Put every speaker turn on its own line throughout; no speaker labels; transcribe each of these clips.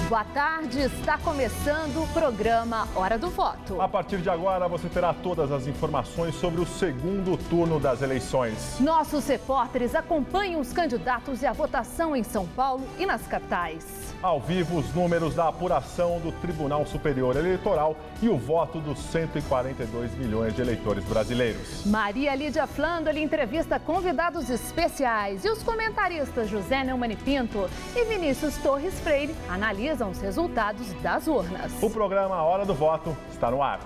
Boa tarde, está começando o programa Hora do Voto.
A partir de agora você terá todas as informações sobre o segundo turno das eleições.
Nossos repórteres acompanham os candidatos e a votação em São Paulo e nas capitais.
Ao vivo, os números da apuração do Tribunal Superior Eleitoral e o voto dos 142 milhões de eleitores brasileiros.
Maria Lídia Flandoli entrevista convidados especiais e os comentaristas José Neumann Pinto e Vinícius Torres Freire analisam os resultados das urnas.
O programa Hora do Voto está no ar.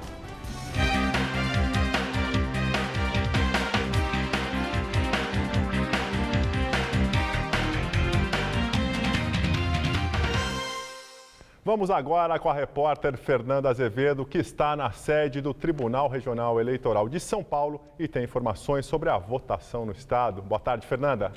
Vamos agora com a repórter Fernanda Azevedo, que está na sede do Tribunal Regional Eleitoral de São Paulo e tem informações sobre a votação no estado. Boa tarde, Fernanda.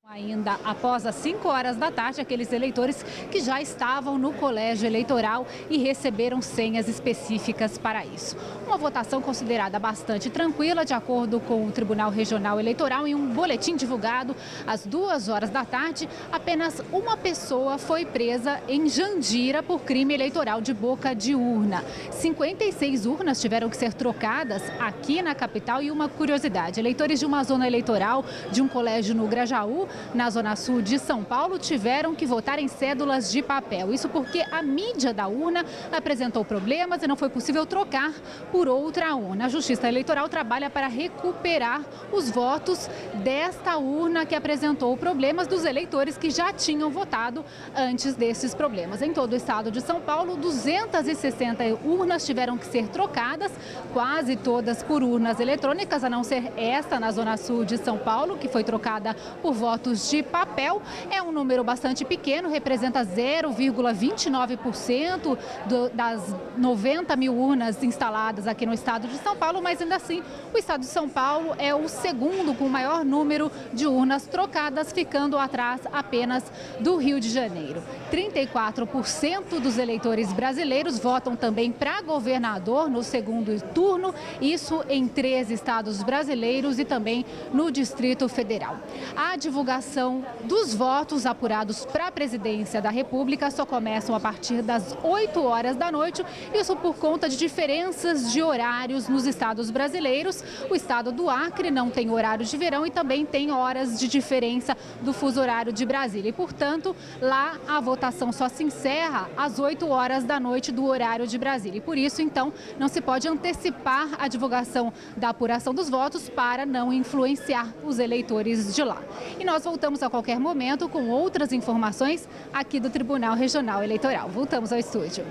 Ainda após as 5 horas da tarde, aqueles eleitores que já estavam no colégio eleitoral e receberam senhas específicas para isso. Uma votação considerada bastante tranquila, de acordo com o Tribunal Regional Eleitoral. Em um boletim divulgado às 2 horas da tarde, apenas uma pessoa foi presa em Jandira por crime eleitoral de boca de urna. 56 urnas tiveram que ser trocadas aqui na capital. E uma curiosidade, eleitores de uma zona eleitoral de um colégio no Grajaú, na zona sul de São Paulo, tiveram que votar em cédulas de papel. Isso porque a mídia da urna apresentou problemas e não foi possível trocar por outra urna. A Justiça Eleitoral trabalha para recuperar os votos desta urna que apresentou problemas dos eleitores que já tinham votado antes desses problemas. Em todo o estado de São Paulo, 260 urnas tiveram que ser trocadas, quase todas por urnas eletrônicas, a não ser esta na zona sul de São Paulo, que foi trocada por votos de papel. É um número bastante pequeno, representa 0,29% das 90 mil urnas instaladas aqui no estado de São Paulo, mas ainda assim o estado de São Paulo é o segundo com o maior número de urnas trocadas, ficando atrás apenas do Rio de Janeiro. 34% dos eleitores brasileiros votam também para governador no segundo turno, isso em 13 estados brasileiros e também no Distrito Federal. A divulgação dos votos apurados para a presidência da República só começam a partir das 8 horas da noite, isso por conta de diferenças de horários nos estados brasileiros. O estado do Acre não tem horário de verão e também tem horas de diferença do fuso horário de Brasília. E, portanto, lá a votação só se encerra às 8 horas da noite do horário de Brasília. E por isso, então, não se pode antecipar a divulgação da apuração dos votos para não influenciar os eleitores de lá. E nós voltamos a qualquer momento com outras informações aqui do Tribunal Regional Eleitoral. Voltamos ao estúdio.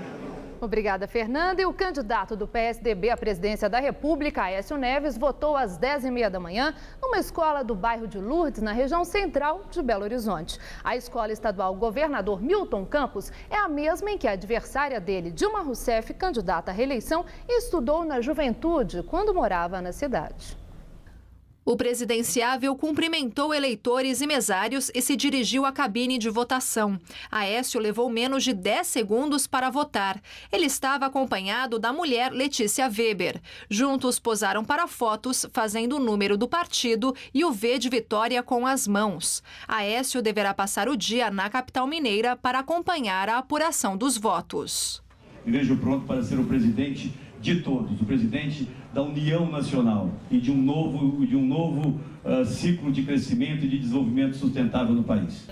Obrigada, Fernanda. E o candidato do PSDB à presidência da República, Aécio Neves, votou às 10h30 da manhã numa escola do bairro de Lourdes, na região central de Belo Horizonte. A escola estadual Governador Milton Campos é a mesma em que a adversária dele, Dilma Rousseff, candidata à reeleição, estudou na juventude quando morava na cidade.
O presidenciável cumprimentou eleitores e mesários e se dirigiu à cabine de votação. Aécio levou menos de 10 segundos para votar. Ele estava acompanhado da mulher Letícia Weber. Juntos posaram para fotos, fazendo o número do partido e o V de vitória com as mãos. Aécio deverá passar o dia na capital mineira para acompanhar a apuração dos votos.
Me vejo pronto para ser o presidente de todos, o presidente da União Nacional e de um novo ciclo de crescimento e de desenvolvimento sustentável no país.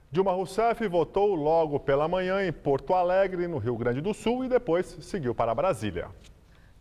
Dilma Rousseff votou logo pela manhã em Porto Alegre, no Rio Grande do Sul, e depois seguiu para Brasília.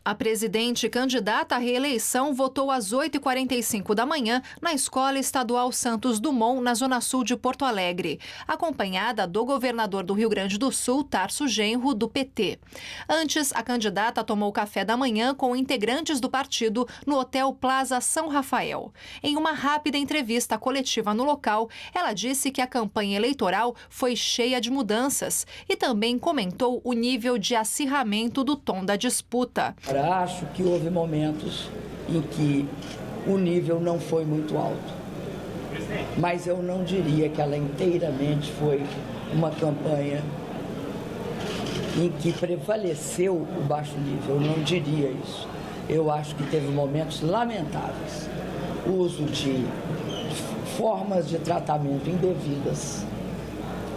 A presidente candidata à reeleição votou às 8h45 da manhã na Escola Estadual Santos Dumont, na Zona Sul de Porto Alegre, acompanhada do governador do Rio Grande do Sul, Tarso Genro, do PT. Antes, a candidata tomou café da manhã com integrantes do partido no Hotel Plaza São Rafael. Em uma rápida entrevista coletiva no local, ela disse que a campanha eleitoral foi cheia de mudanças e também comentou o nível de acirramento do tom da disputa.
Acho que houve momentos em que o nível não foi muito alto, mas eu não diria que ela inteiramente foi uma campanha em que prevaleceu o baixo nível, eu não diria isso. eu acho que teve momentos lamentáveis. O uso de formas de tratamento indevidas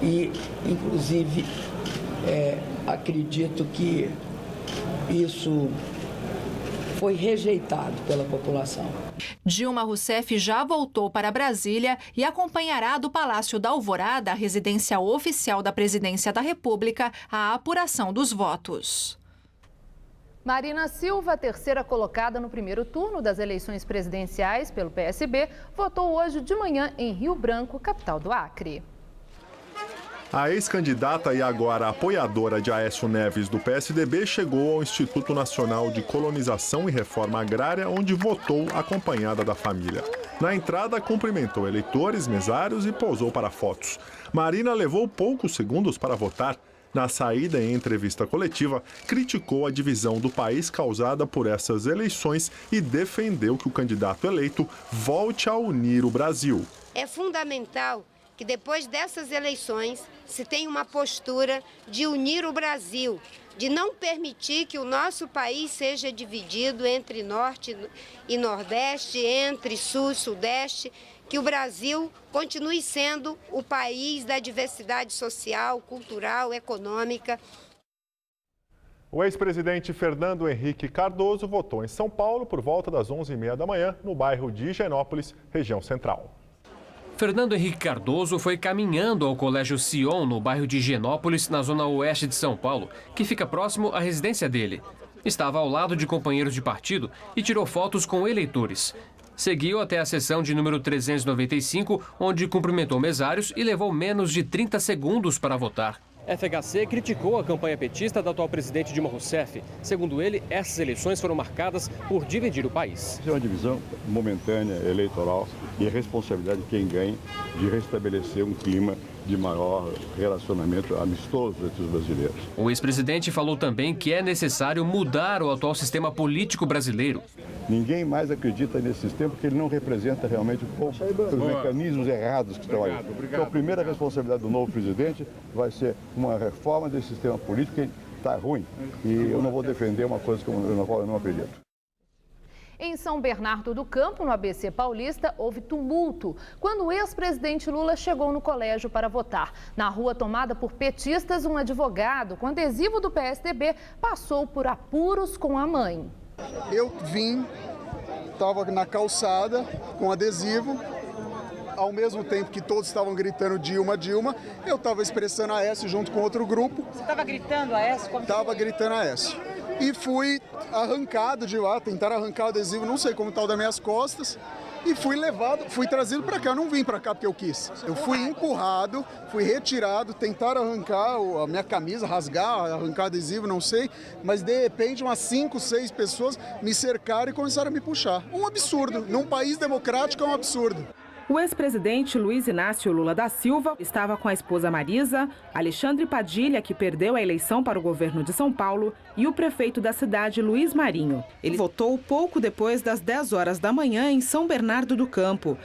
e, inclusive, acredito que isso foi rejeitado pela população.
Dilma Rousseff já voltou para Brasília e acompanhará do Palácio da Alvorada, a residência oficial da Presidência da República, a apuração dos votos.
Marina Silva, terceira colocada no primeiro turno das eleições presidenciais pelo PSB, votou hoje de manhã em Rio Branco, capital do Acre.
A ex-candidata e agora apoiadora de Aécio Neves do PSDB chegou ao Instituto Nacional de Colonização e Reforma Agrária, onde votou acompanhada da família. Na entrada, cumprimentou eleitores, mesários e posou para fotos. Marina levou poucos segundos para votar. Na saída em entrevista coletiva, criticou a divisão do país causada por essas eleições e defendeu que o candidato eleito volte a unir o Brasil.
É fundamental que depois dessas eleições se tenha uma postura de unir o Brasil, de não permitir que o nosso país seja dividido entre Norte e Nordeste, entre Sul e Sudeste, que o Brasil continue sendo o país da diversidade social, cultural, econômica.
O ex-presidente Fernando Henrique Cardoso votou em São Paulo por volta das 11h30 da manhã, no bairro de Higienópolis, região central.
Fernando Henrique Cardoso foi caminhando ao Colégio Sion, no bairro de Higienópolis, na zona oeste de São Paulo, que fica próximo à residência dele. Estava ao lado de companheiros de partido e tirou fotos com eleitores. Seguiu até a sessão de número 395, onde cumprimentou mesários e levou menos de 30 segundos para votar. FHC criticou a campanha petista da atual presidente Dilma Rousseff. Segundo ele, essas eleições foram marcadas por dividir o país.
É uma divisão momentânea, eleitoral, e a responsabilidade de quem ganha de restabelecer um clima de maior relacionamento amistoso entre os brasileiros.
O ex-presidente falou também que é necessário mudar o atual sistema político brasileiro.
Ninguém mais acredita nesse sistema porque ele não representa realmente os mecanismos errados que estão aí. Então, a primeira responsabilidade do novo presidente vai ser uma reforma desse sistema político que está ruim. E eu não vou defender uma coisa na qual eu não acredito.
Em São Bernardo do Campo, no ABC Paulista, houve tumulto quando o ex-presidente Lula chegou no colégio para votar. Na rua tomada por petistas, um advogado com adesivo do PSDB passou por apuros com a mãe.
Eu estava na calçada com adesivo, ao mesmo tempo que todos estavam gritando Dilma, Dilma, eu estava expressando Aécio junto com outro grupo.
Você estava gritando Aécio?
Estava gritando Aécio. E fui arrancado de lá, tentaram arrancar o adesivo, não sei como tal, das minhas costas. E fui trazido para cá, eu não vim para cá porque eu quis. Eu fui empurrado, fui retirado, tentaram arrancar a minha camisa, rasgar, arrancar adesivo, não sei. Mas de repente umas 5, 6 pessoas me cercaram e começaram a me puxar. Um absurdo, num país democrático é um absurdo.
O ex-presidente Luiz Inácio Lula da Silva estava com a esposa Marisa, Alexandre Padilha, que perdeu a eleição para o governo de São Paulo, e o prefeito da cidade, Luiz Marinho. Ele votou pouco depois das 10 horas da manhã em São Bernardo do Campo.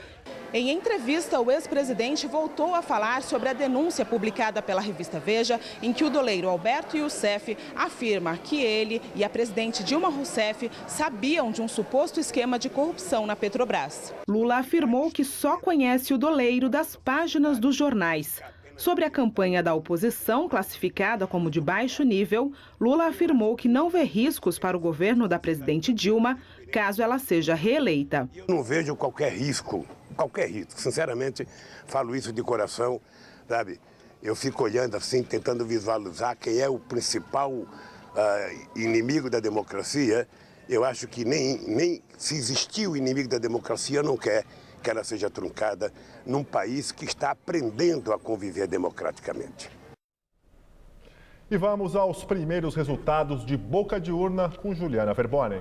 Em entrevista, o ex-presidente voltou a falar sobre a denúncia publicada pela revista Veja, em que o doleiro Alberto Youssef afirma que ele e a presidente Dilma Rousseff sabiam de um suposto esquema de corrupção na Petrobras. Lula afirmou que só conhece o doleiro das páginas dos jornais. Sobre a campanha da oposição, classificada como de baixo nível, Lula afirmou que não vê riscos para o governo da presidente Dilma, caso ela seja reeleita.
Eu não vejo qualquer risco, sinceramente, falo isso de coração, sabe? Eu fico olhando assim, tentando visualizar quem é o principal inimigo da democracia. Eu acho que nem se existir o inimigo da democracia, não quer que ela seja truncada num país que está aprendendo a conviver democraticamente.
E vamos aos primeiros resultados de boca de urna com Juliana Verboni.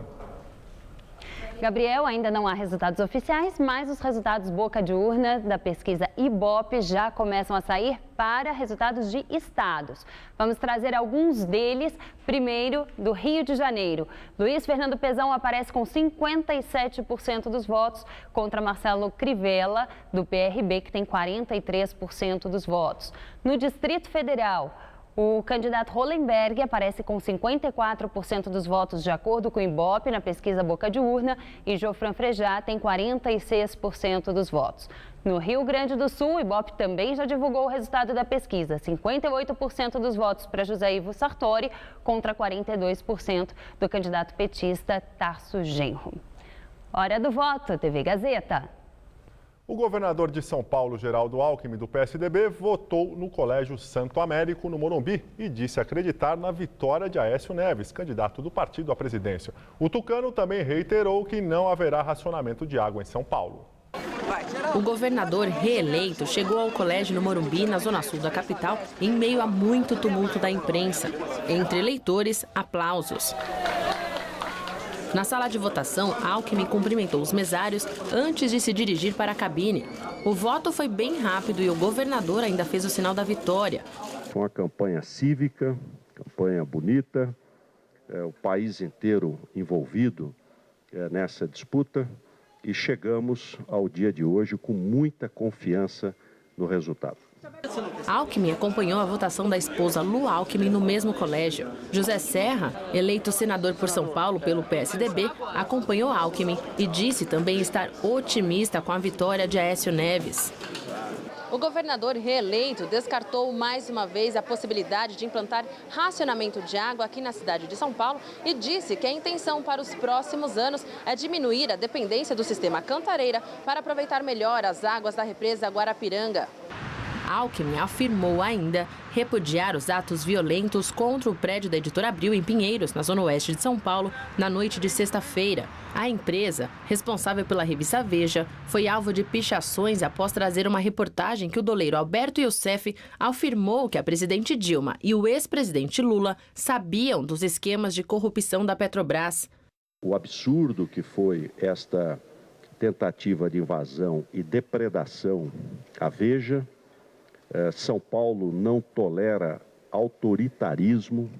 Gabriel, ainda não há resultados oficiais, mas os resultados boca de urna da pesquisa Ibope já começam a sair para resultados de estados. Vamos trazer alguns deles. Primeiro, do Rio de Janeiro. Luiz Fernando Pezão aparece com 57% dos votos contra Marcelo Crivella, do PRB, que tem 43% dos votos. No Distrito Federal, O candidato Hollenberg aparece com 54% dos votos de acordo com o Ibope na pesquisa Boca de Urna e Jofran Frejat tem 46% dos votos. No Rio Grande do Sul, o Ibope também já divulgou o resultado da pesquisa. 58% dos votos para José Ivo Sartori contra 42% do candidato petista Tarso Genro. Hora do voto, TV Gazeta.
O governador de São Paulo, Geraldo Alckmin, do PSDB, votou no Colégio Santo Américo, no Morumbi, e disse acreditar na vitória de Aécio Neves, candidato do partido à presidência. O tucano também reiterou que não haverá racionamento de água em São Paulo.
O governador reeleito chegou ao colégio no Morumbi, na zona sul da capital, em meio a muito tumulto da imprensa. Entre eleitores, aplausos. Na sala de votação, Alckmin cumprimentou os mesários antes de se dirigir para a cabine. O voto foi bem rápido e o governador ainda fez o sinal da vitória.
Foi uma campanha cívica, campanha bonita, o país inteiro envolvido nessa disputa e chegamos ao dia de hoje com muita confiança no resultado.
Alckmin acompanhou a votação da esposa Lu Alckmin no mesmo colégio. José Serra, eleito senador por São Paulo pelo PSDB, acompanhou Alckmin e disse também estar otimista com a vitória de Aécio Neves. O governador reeleito descartou mais uma vez a possibilidade de implantar racionamento de água aqui na cidade de São Paulo e disse que a intenção para os próximos anos é diminuir a dependência do sistema Cantareira para aproveitar melhor as águas da represa Guarapiranga. Alckmin afirmou ainda repudiar os atos violentos contra o prédio da Editora Abril em Pinheiros, na zona oeste de São Paulo, na noite de sexta-feira. A empresa, responsável pela revista Veja, foi alvo de pichações após trazer uma reportagem que o doleiro Alberto Youssef afirmou que a presidente Dilma e o ex-presidente Lula sabiam dos esquemas de corrupção da Petrobras.
O absurdo que foi esta tentativa de invasão e depredação à Veja. São Paulo não tolera autoritarismo,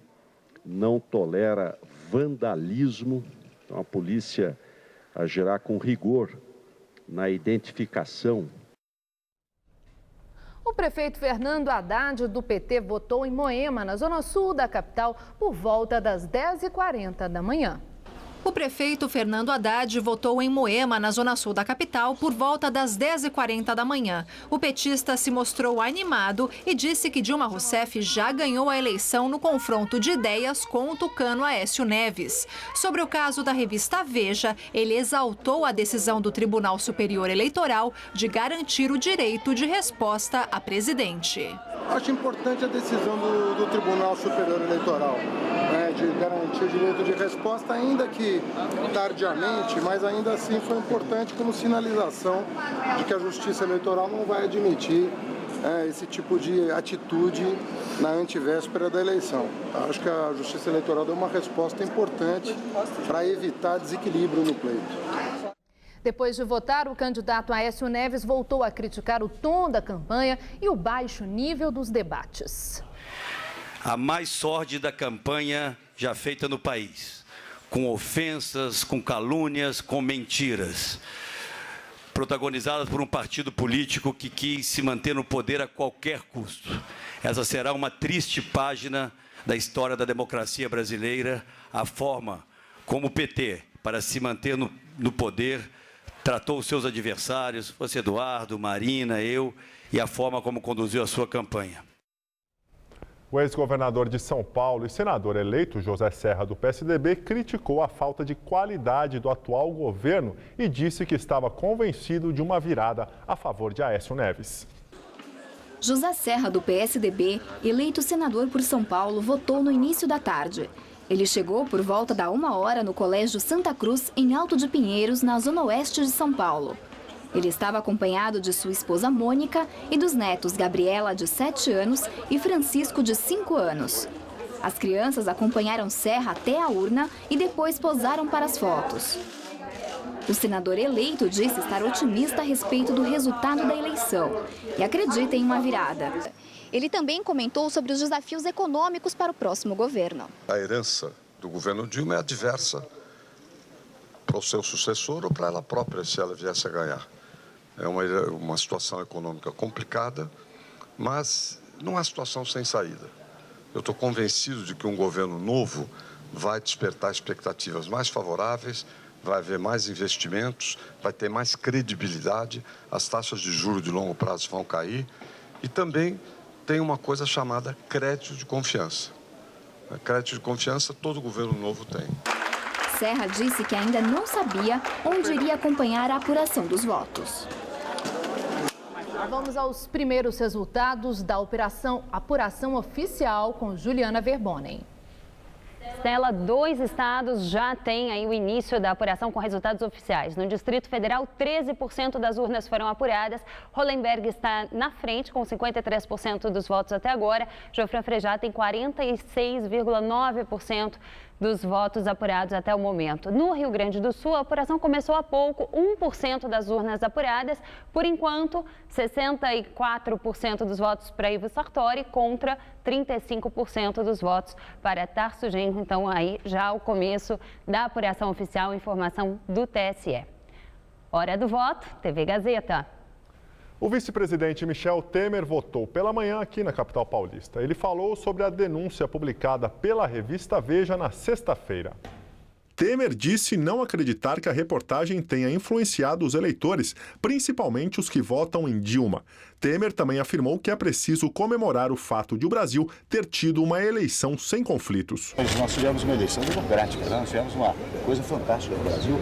não tolera vandalismo. Então, a polícia agirá com rigor na identificação.
O prefeito Fernando Haddad, do PT, votou em Moema, na zona sul da capital, por volta das 10h40 da manhã.
O prefeito Fernando Haddad votou em Moema, na zona sul da capital, por volta das 10h40 da manhã. O petista se mostrou animado e disse que Dilma Rousseff já ganhou a eleição no confronto de ideias com o tucano Aécio Neves. Sobre o caso da revista Veja, ele exaltou a decisão do Tribunal Superior Eleitoral de garantir o direito de resposta à presidente.
Acho importante a decisão do Tribunal Superior Eleitoral, de garantir o direito de resposta, ainda que tardiamente, mas ainda assim foi importante como sinalização de que a Justiça Eleitoral não vai admitir esse tipo de atitude na antevéspera da eleição. Acho que a Justiça Eleitoral deu uma resposta importante para evitar desequilíbrio no pleito.
Depois de votar, o candidato Aécio Neves voltou a criticar o tom da campanha e o baixo nível dos debates.
A mais sórdida campanha já feita no país, com ofensas, com calúnias, com mentiras, protagonizadas por um partido político que quis se manter no poder a qualquer custo. Essa será uma triste página da história da democracia brasileira, a forma como o PT, para se manter no poder, tratou os seus adversários, fosse Eduardo, Marina, eu, e a forma como conduziu a sua campanha.
O ex-governador de São Paulo e senador eleito José Serra, do PSDB, criticou a falta de qualidade do atual governo e disse que estava convencido de uma virada a favor de Aécio Neves.
José Serra, do PSDB, eleito senador por São Paulo, votou no início da tarde. Ele chegou por volta da 1h no Colégio Santa Cruz, em Alto de Pinheiros, na zona oeste de São Paulo. Ele estava acompanhado de sua esposa Mônica e dos netos Gabriela, de 7 anos, e Francisco, de 5 anos. As crianças acompanharam Serra até a urna e depois posaram para as fotos. O senador eleito disse estar otimista a respeito do resultado da eleição e acredita em uma virada.
Ele também comentou sobre os desafios econômicos para o próximo governo.
A herança do governo Dilma é adversa para o seu sucessor ou para ela própria, se ela viesse a ganhar. É uma situação econômica complicada, mas não é situação sem saída. Eu estou convencido de que um governo novo vai despertar expectativas mais favoráveis, vai haver mais investimentos, vai ter mais credibilidade, as taxas de juros de longo prazo vão cair e também tem uma coisa chamada crédito de confiança. Crédito de confiança todo governo novo tem.
Serra disse que ainda não sabia onde iria acompanhar a apuração dos votos.
Vamos aos primeiros resultados da apuração oficial com Juliana Verbonen.
Stella, 2 estados já têm aí o início da apuração com resultados oficiais. No Distrito Federal, 13% das urnas foram apuradas. Hollenberg está na frente com 53% dos votos até agora. Geoffrey Frejá tem 46,9% dos votos apurados até o momento. No Rio Grande do Sul, a apuração começou há pouco, 1% das urnas apuradas. Por enquanto, 64% dos votos para Ivo Sartori contra 35% dos votos para Tarso Genro. Então, aí já o começo da apuração oficial, informação do TSE. Hora do voto, TV Gazeta.
O vice-presidente Michel Temer votou pela manhã aqui na capital paulista. Ele falou sobre a denúncia publicada pela revista Veja na sexta-feira. Temer disse não acreditar que a reportagem tenha influenciado os eleitores, principalmente os que votam em Dilma. Temer também afirmou que é preciso comemorar o fato de o Brasil ter tido uma eleição sem conflitos.
Nós tivemos uma eleição democrática, nós tivemos uma coisa fantástica no Brasil.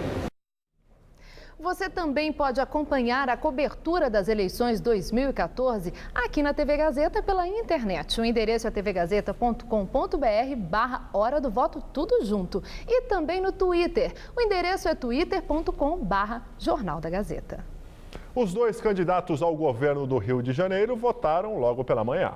Você também pode acompanhar a cobertura das eleições 2014 aqui na TV Gazeta pela internet. O endereço é tvgazeta.com.br/hora do voto, tudo junto. E também no Twitter. O endereço é twitter.com/Jornal da Gazeta.
Os 2 candidatos ao governo do Rio de Janeiro votaram logo pela manhã.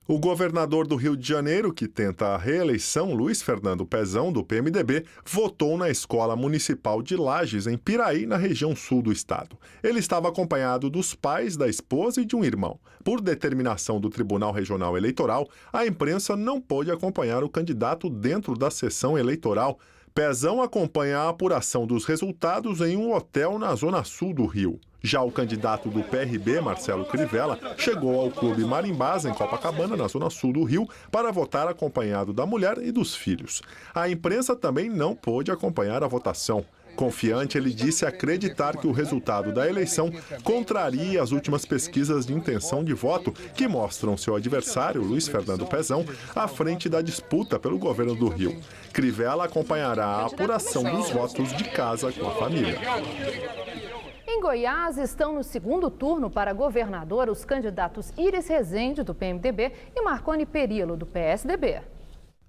O governador do Rio de Janeiro, que tenta a reeleição, Luiz Fernando Pezão, do PMDB, votou na Escola Municipal de Lages, em Piraí, na região sul do estado. Ele estava acompanhado dos pais, da esposa e de um irmão. Por determinação do Tribunal Regional Eleitoral, a imprensa não pôde acompanhar o candidato dentro da sessão eleitoral. Pezão acompanha a apuração dos resultados em um hotel na zona sul do Rio. Já o candidato do PRB, Marcelo Crivella, chegou ao Clube Marimbás, em Copacabana, na zona sul do Rio, para votar acompanhado da mulher e dos filhos. A imprensa também não pôde acompanhar a votação. Confiante, ele disse acreditar que o resultado da eleição contraria as últimas pesquisas de intenção de voto que mostram seu adversário, Luiz Fernando Pezão, à frente da disputa pelo governo do Rio. Crivella acompanhará a apuração dos votos de casa com a família.
Em Goiás, estão no segundo turno para governador os candidatos Iris Rezende, do PMDB, e Marconi Perillo, do PSDB.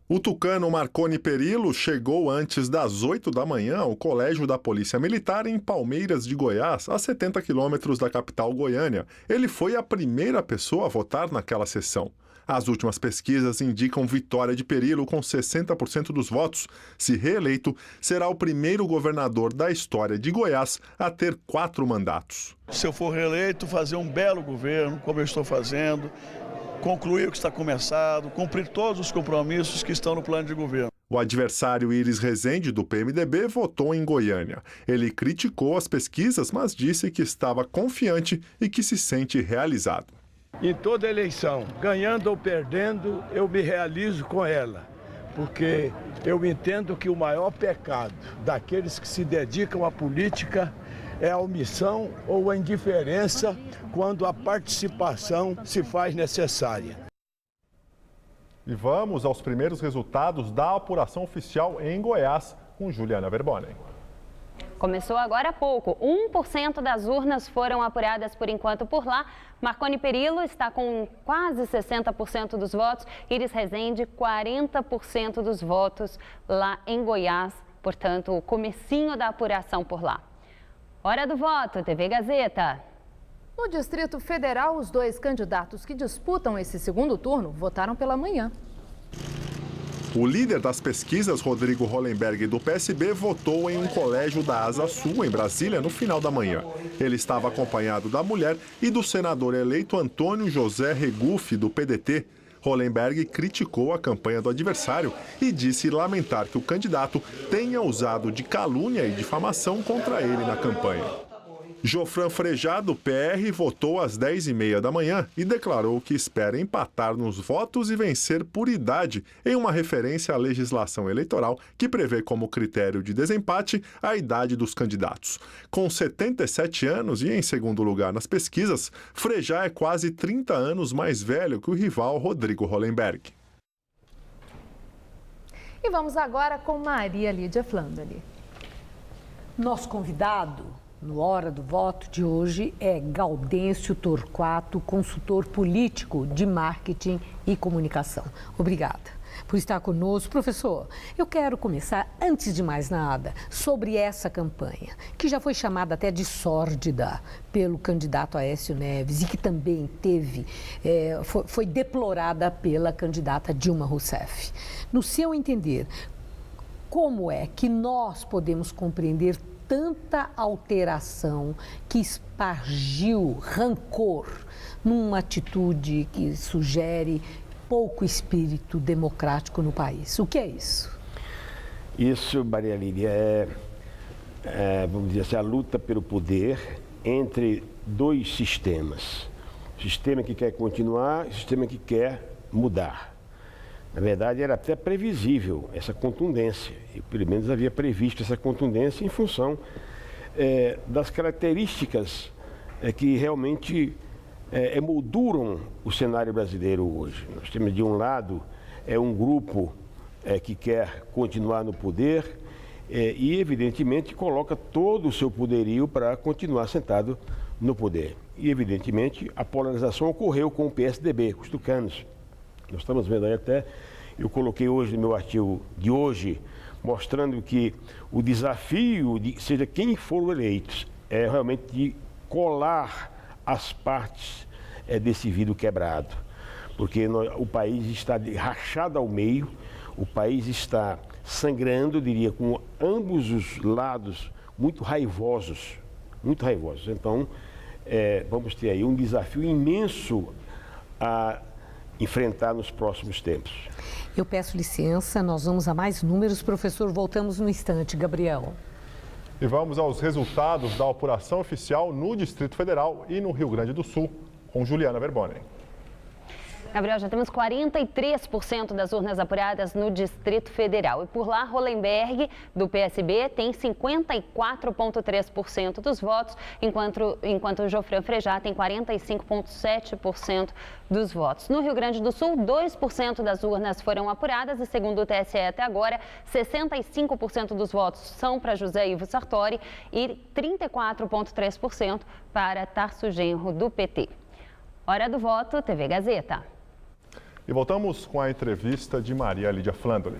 O tucano Marconi Perillo chegou antes das 8 da manhã ao Colégio da Polícia Militar em Palmeiras de Goiás, a 70 quilômetros da capital Goiânia. Ele foi a primeira pessoa a votar naquela sessão. As últimas pesquisas indicam vitória de Perillo com 60% dos votos. Se reeleito, será o primeiro governador da história de Goiás a ter 4 mandatos.
Se eu for reeleito, fazer um belo governo, como eu estou fazendo, concluir o que está começado, cumprir todos os compromissos que estão no plano de governo.
O adversário Iris Rezende, do PMDB, votou em Goiânia. Ele criticou as pesquisas, mas disse que estava confiante e que se sente realizado.
Em toda eleição, ganhando ou perdendo, eu me realizo com ela, porque eu entendo que o maior pecado daqueles que se dedicam à política é a omissão ou a indiferença quando a participação se faz necessária.
E vamos aos primeiros resultados da apuração oficial em Goiás, com Juliana Verbonen.
Começou agora há pouco. 1% das urnas foram apuradas por enquanto por lá. Marconi Perillo está com quase 60% dos votos. Iris Rezende, 40% dos votos lá em Goiás. Portanto, o comecinho da apuração por lá. Hora do voto, TV Gazeta.
No Distrito Federal, os 2 candidatos que disputam esse segundo turno votaram pela manhã.
O líder das pesquisas, Rodrigo Hollenberg, do PSB, votou em um colégio da Asa Sul, em Brasília, no final da manhã. Ele estava acompanhado da mulher e do senador eleito Antônio José Regufe, do PDT. Hollenberg criticou a campanha do adversário e disse lamentar que o candidato tenha usado de calúnia e difamação contra ele na campanha. Jofran Frejá, do PR, votou às 10h30 da manhã e declarou que espera empatar nos votos e vencer por idade, em uma referência à legislação eleitoral que prevê como critério de desempate a idade dos candidatos. Com 77 anos e em segundo lugar nas pesquisas, Frejá é quase 30 anos mais velho que o rival Rodrigo Hollenberg.
E vamos agora com Maria Lídia Flandoli.
Nosso convidado no Hora do Voto de hoje é Gaudêncio Torquato, consultor político de marketing e comunicação. Obrigada por estar conosco. Professor, eu quero começar, antes de mais nada, sobre essa campanha, que já foi chamada até de sórdida pelo candidato Aécio Neves e que também foi deplorada pela candidata Dilma Rousseff. No seu entender, como é que nós podemos compreender tanta alteração que espargiu rancor numa atitude que sugere pouco espírito democrático no país? O que é isso?
Isso, Maria Lídia, vamos dizer assim, a luta pelo poder entre dois sistemas. O sistema que quer continuar e o sistema que quer mudar. Na verdade, era até previsível essa contundência, e pelo menos havia previsto essa contundência em função das características que realmente emolduram o cenário brasileiro hoje. Nós temos, de um lado, um grupo que quer continuar no poder e, evidentemente, coloca todo o seu poderio para continuar sentado no poder. E, evidentemente, a polarização ocorreu com o PSDB, com os tucanos. Nós estamos vendo aí até, eu coloquei hoje no meu artigo de hoje, mostrando que o desafio, seja quem for eleito, é realmente de colar as partes desse vidro quebrado. Porque o país está rachado ao meio, o país está sangrando, diria, com ambos os lados muito raivosos, muito raivosos. Então, vamos ter aí um desafio imenso a enfrentar nos próximos tempos.
Eu peço licença, nós vamos a mais números. Professor, voltamos no instante. Gabriel.
E vamos aos resultados da apuração oficial no Distrito Federal e no Rio Grande do Sul, com Juliana Verboni.
Gabriel, já temos 43% das urnas apuradas no Distrito Federal. E por lá, Hollenberg, do PSB, tem 54,3% dos votos, enquanto Jofran Frejá tem 45,7% dos votos. No Rio Grande do Sul, 2% das urnas foram apuradas e, segundo o TSE até agora, 65% dos votos são para José Ivo Sartori e 34,3% para Tarso Genro, do PT. Hora do voto, TV Gazeta.
E voltamos com a entrevista de Maria Lídia Flandoli.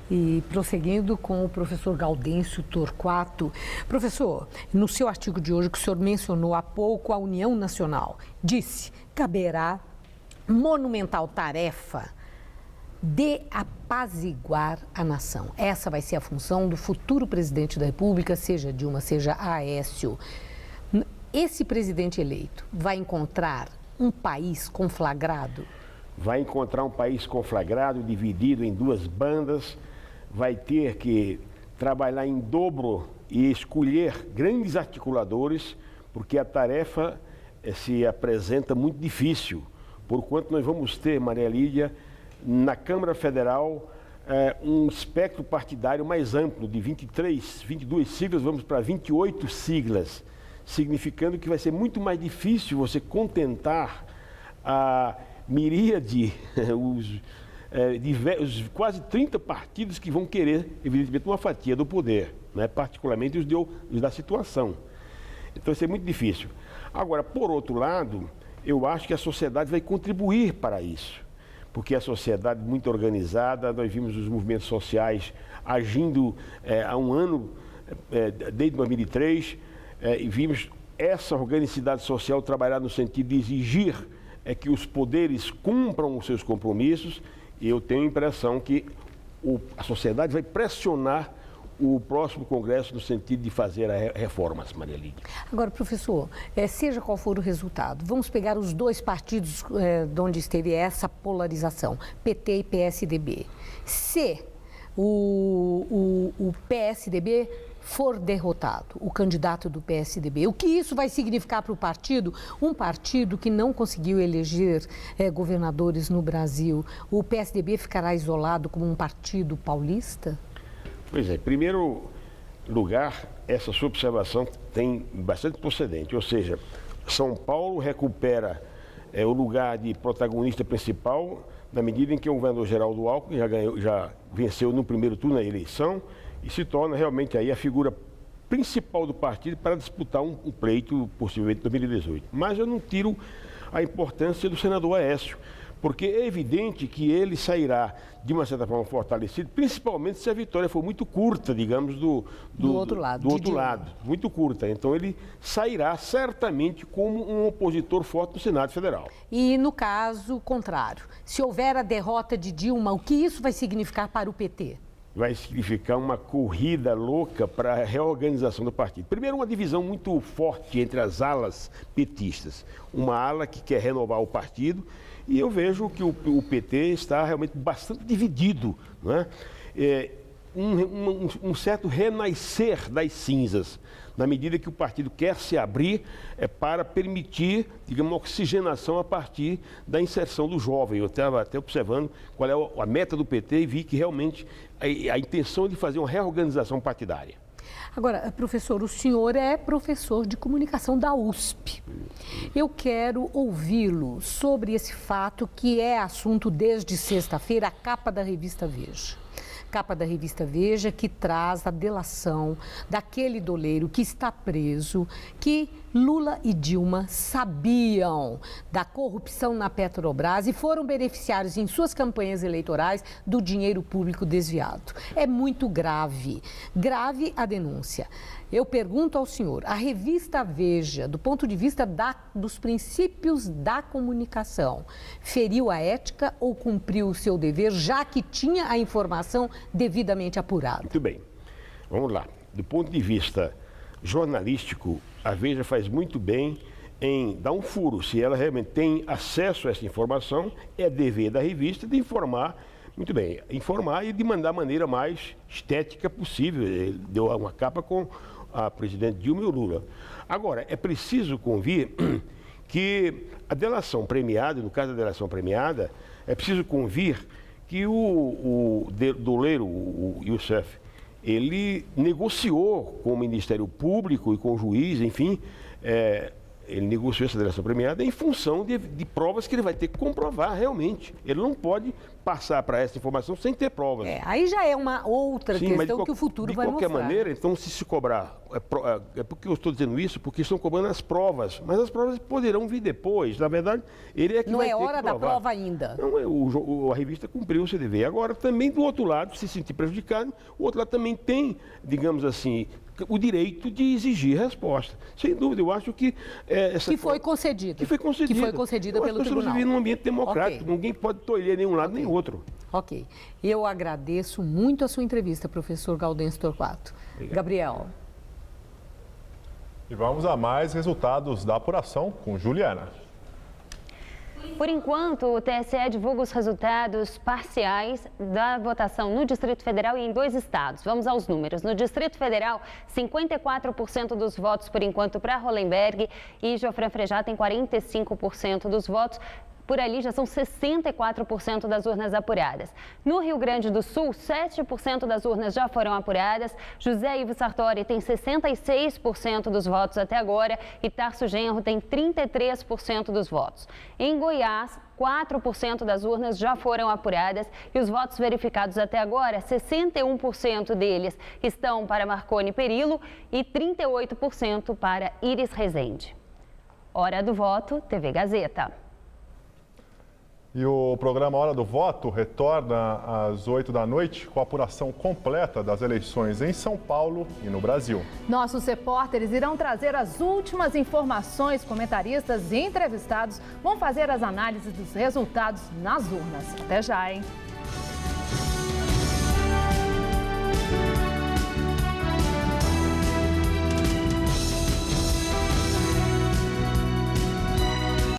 E prosseguindo com o professor Gaudêncio Torquato. Professor, no seu artigo de hoje, que o senhor mencionou há pouco, a União Nacional disse: caberá monumental tarefa de apaziguar a nação. Essa vai ser a função do futuro presidente da República, seja Dilma, seja Aécio. Esse presidente eleito vai encontrar um país conflagrado?
Vai encontrar um país conflagrado, dividido em duas bandas, vai ter que trabalhar em dobro e escolher grandes articuladores, porque a tarefa se apresenta muito difícil, porquanto nós vamos ter, Maria Lídia, na Câmara Federal, um espectro partidário mais amplo, de 22 siglas, vamos para 28 siglas, significando que vai ser muito mais difícil você contentar a miríade, os quase 30 partidos que vão querer, evidentemente, uma fatia do poder, né? Particularmente os da situação. Então, isso é muito difícil. Agora, por outro lado, eu acho que a sociedade vai contribuir para isso, porque a sociedade muito organizada, nós vimos os movimentos sociais agindo há um ano, desde 2003, e vimos essa organicidade social trabalhar no sentido de exigir que os poderes cumpram os seus compromissos, e eu tenho a impressão que a sociedade vai pressionar o próximo Congresso no sentido de fazer reformas, Maria Lídia.
Agora, professor, seja qual for o resultado, vamos pegar os dois partidos de onde esteve essa polarização, PT e PSDB. Se o PSDB for derrotado, o candidato do PSDB, o que isso vai significar para o partido? Um partido que não conseguiu eleger governadores no Brasil. O PSDB ficará isolado como um partido paulista?
Pois é, em primeiro lugar, essa sua observação tem bastante procedente, ou seja, São Paulo recupera o lugar de protagonista principal na medida em que o governador Geraldo Alckmin já venceu no primeiro turno a eleição e se torna realmente aí a figura principal do partido para disputar um pleito, possivelmente, em 2018. Mas eu não tiro a importância do senador Aécio, porque é evidente que ele sairá, de uma certa forma, fortalecido, principalmente se a vitória for muito curta, digamos, do outro lado. Muito curta. Então, ele sairá certamente como um opositor forte no Senado Federal.
E, no caso contrário, se houver a derrota de Dilma, o que isso vai significar para o PT?
Vai significar uma corrida louca para a reorganização do partido. Primeiro, uma divisão muito forte entre as alas petistas. Uma ala que quer renovar o partido e eu vejo que o PT está realmente bastante dividido, não é? Um certo renascer das cinzas, na medida que o partido quer se abrir para permitir, digamos, uma oxigenação a partir da inserção do jovem. Eu estava até observando qual é a meta do PT e vi que realmente a intenção é de fazer uma reorganização partidária.
Agora, professor, o senhor é professor de comunicação da USP. Eu quero ouvi-lo sobre esse fato que é assunto desde sexta-feira, a capa da revista Veja. Capa da revista Veja, que traz a delação daquele doleiro que está preso, que Lula e Dilma sabiam da corrupção na Petrobras e foram beneficiários em suas campanhas eleitorais do dinheiro público desviado. É muito grave, grave a denúncia. Eu pergunto ao senhor, a revista Veja, do ponto de vista dos princípios da comunicação, feriu a ética ou cumpriu o seu dever, já que tinha a informação devidamente apurada?
Muito bem, vamos lá. Do ponto de vista jornalístico, a Veja faz muito bem em dar um furo. Se ela realmente tem acesso a essa informação, é dever da revista de informar. Muito bem, informar e de mandar a maneira mais estética possível. Ele deu uma capa com a presidente Dilma e o Lula. Agora, é preciso convir que a delação premiada, no caso da delação premiada, é preciso convir que o doleiro, o Youssef, ele negociou com o Ministério Público e com o juiz, enfim, ele negociou essa delação premiada em função de provas que ele vai ter que comprovar realmente. Ele não pode passar para essa informação sem ter provas.
Aí já é uma outra questão que o futuro vai mostrar.
De qualquer maneira, então, se cobrar... porque eu estou dizendo isso? Porque estão cobrando as provas, mas as provas poderão vir depois. Na verdade, ele é que vai ter que provar.
Não é hora da prova ainda.
Não, a revista cumpriu o seu dever. Agora, também, do outro lado, se sentir prejudicado, o outro lado também tem, digamos assim, o direito de exigir resposta. Sem dúvida, eu acho que...
Que foi concedida.
Que foi concedida
pelo tribunal.
Nós vivemos num ambiente democrático, ninguém pode tolher nenhum lado nem outro.
Ok. Eu agradeço muito a sua entrevista, professor Gaudêncio Torquato. Obrigado. Gabriel.
E vamos a mais resultados da apuração com Juliana.
Por enquanto, o TSE divulga os resultados parciais da votação no Distrito Federal e em 2 estados. Vamos aos números. No Distrito Federal, 54% dos votos, por enquanto, para Hollenberg e Geoffrey Frejá tem 45% dos votos. Por ali já são 64% das urnas apuradas. No Rio Grande do Sul, 7% das urnas já foram apuradas. José Ivo Sartori tem 66% dos votos até agora e Tarso Genro tem 33% dos votos. Em Goiás, 4% das urnas já foram apuradas e os votos verificados até agora, 61% deles estão para Marconi Perillo e 38% para Iris Rezende. Hora do voto, TV Gazeta.
E o programa Hora do Voto retorna às 8 da noite com a apuração completa das eleições em São Paulo e no Brasil.
Nossos repórteres irão trazer as últimas informações, comentaristas e entrevistados vão fazer as análises dos resultados nas urnas. Até já, hein?